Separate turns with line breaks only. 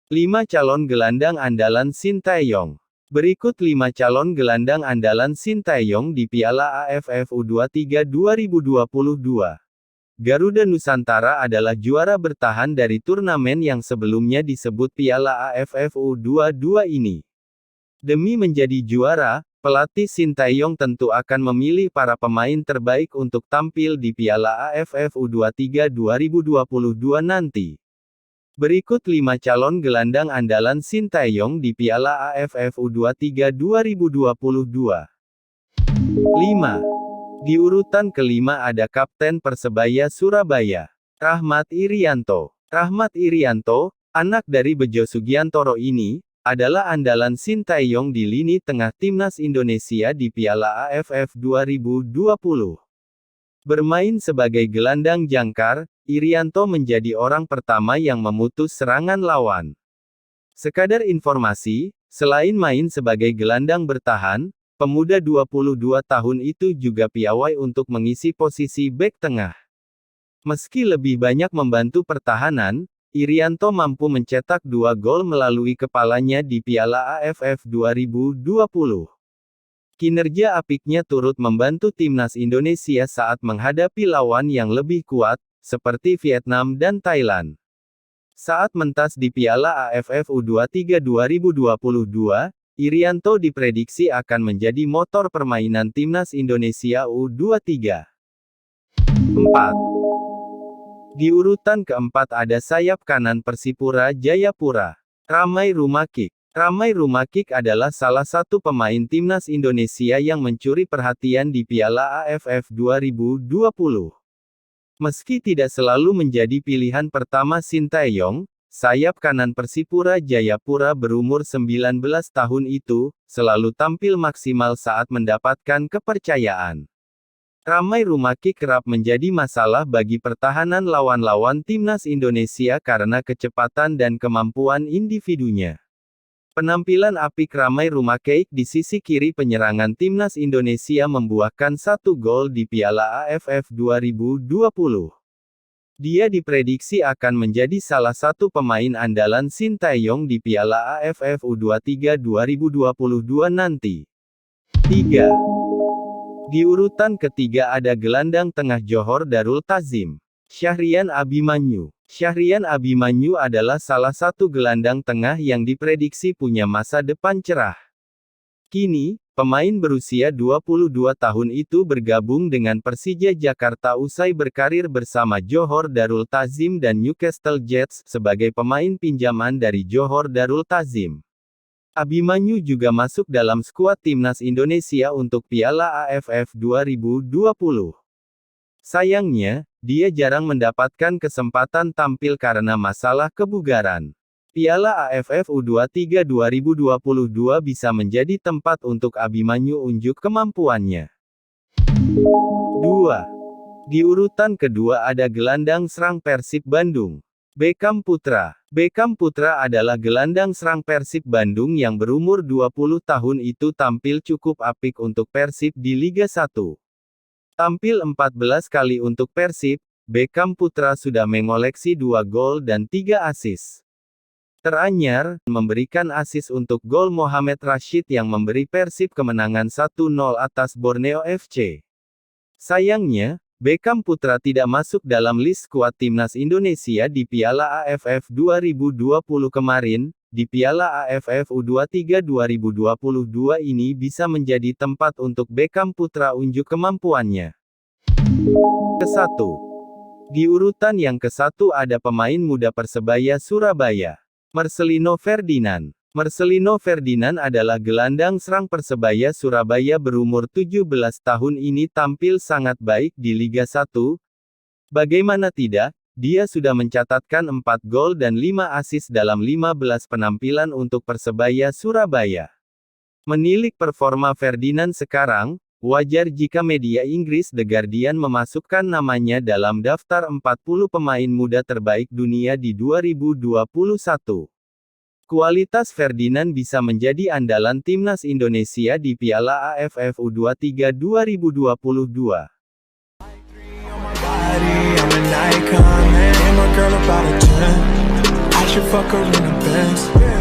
5 calon gelandang andalan Sinteyong. Berikut 5 calon gelandang andalan Sinteyong di Piala AFF U23 2022. Garuda Nusantara adalah juara bertahan dari turnamen yang sebelumnya disebut Piala AFF U22 ini. Demi menjadi juara, pelatih Sinteyong tentu akan memilih para pemain terbaik untuk tampil di Piala AFF U23 2022 nanti. Berikut 5 calon gelandang andalan Sinteyong di Piala AFF U23 2022. 5. Di urutan kelima ada Kapten Persebaya Surabaya, Rahmat Irianto. Rahmat Irianto, anak dari Bejo Sugiantoro ini, adalah andalan Sinteyong di lini tengah Timnas Indonesia di Piala AFF 2020. Bermain sebagai gelandang jangkar, Irianto menjadi orang pertama yang memutus serangan lawan. Sekadar informasi, selain main sebagai gelandang bertahan, pemuda 22 tahun itu juga piawai untuk mengisi posisi bek tengah. Meski lebih banyak membantu pertahanan, Irianto mampu mencetak 2 gol melalui kepalanya di Piala AFF 2020. Kinerja apiknya turut membantu Timnas Indonesia saat menghadapi lawan yang lebih kuat, seperti Vietnam dan Thailand. Saat mentas di Piala AFF U23 2022, Irianto diprediksi akan menjadi motor permainan Timnas Indonesia U23. 4. Di urutan keempat ada sayap kanan Persipura Jayapura, Ramai Rumakik. Ramai Rumakik adalah salah satu pemain Timnas Indonesia yang mencuri perhatian di Piala AFF 2020. Meski tidak selalu menjadi pilihan pertama Sinteyong, sayap kanan Persipura Jayapura berumur 19 tahun itu, selalu tampil maksimal saat mendapatkan kepercayaan. Ramai Rumakik kerap menjadi masalah bagi pertahanan lawan-lawan Timnas Indonesia karena kecepatan dan kemampuan individunya. Penampilan apik Ramai Rumakik di sisi kiri penyerangan Timnas Indonesia membuahkan 1 gol di Piala AFF 2020. Dia diprediksi akan menjadi salah satu pemain andalan Sinteyong di Piala AFF U23 2022 nanti. 3. Di urutan ketiga ada gelandang tengah Johor Darul Tazim, Syahrian Abimanyu. Syahrian Abimanyu adalah salah satu gelandang tengah yang diprediksi punya masa depan cerah. Kini, pemain berusia 22 tahun itu bergabung dengan Persija Jakarta usai berkarir bersama Johor Darul Tazim dan Newcastle Jets sebagai pemain pinjaman dari Johor Darul Tazim. Abimanyu juga masuk dalam skuad Timnas Indonesia untuk Piala AFF 2020. Sayangnya, dia jarang mendapatkan kesempatan tampil karena masalah kebugaran. Piala AFF U23 2022 bisa menjadi tempat untuk Abimanyu unjuk kemampuannya. 2. Di urutan kedua ada gelandang serang Persib Bandung, Beckham Putra. Beckham Putra adalah gelandang serang Persib Bandung yang berumur 20 tahun itu tampil cukup apik untuk Persib di Liga 1. Tampil 14 kali untuk Persib, Beckham Putra sudah mengoleksi 2 gol dan 3 assist. Teranyar, memberikan assist untuk gol Mohamed Rashid yang memberi Persib kemenangan 1-0 atas Borneo FC. Sayangnya, Beckham Putra tidak masuk dalam list skuad Timnas Indonesia di Piala AFF 2020 kemarin. Di Piala AFF U23 2022 ini bisa menjadi tempat untuk Beckham Putra unjuk kemampuannya. Ke-1. Di urutan yang ke-1 ada pemain muda Persebaya Surabaya, Marcelino Ferdinand. Marcelino Ferdinand adalah gelandang serang Persebaya Surabaya berumur 17 tahun ini tampil sangat baik di Liga 1. Bagaimana tidak? Dia sudah mencatatkan 4 gol dan 5 assist dalam 15 penampilan untuk Persebaya Surabaya. Menilik performa Ferdinand sekarang, wajar jika media Inggris The Guardian memasukkan namanya dalam daftar 40 pemain muda terbaik dunia di 2021. Kualitas Ferdinand bisa menjadi andalan Timnas Indonesia di Piala AFF U23 2022.
I'm an icon, man, and my girl about a 10. I should fuck her in a Benz.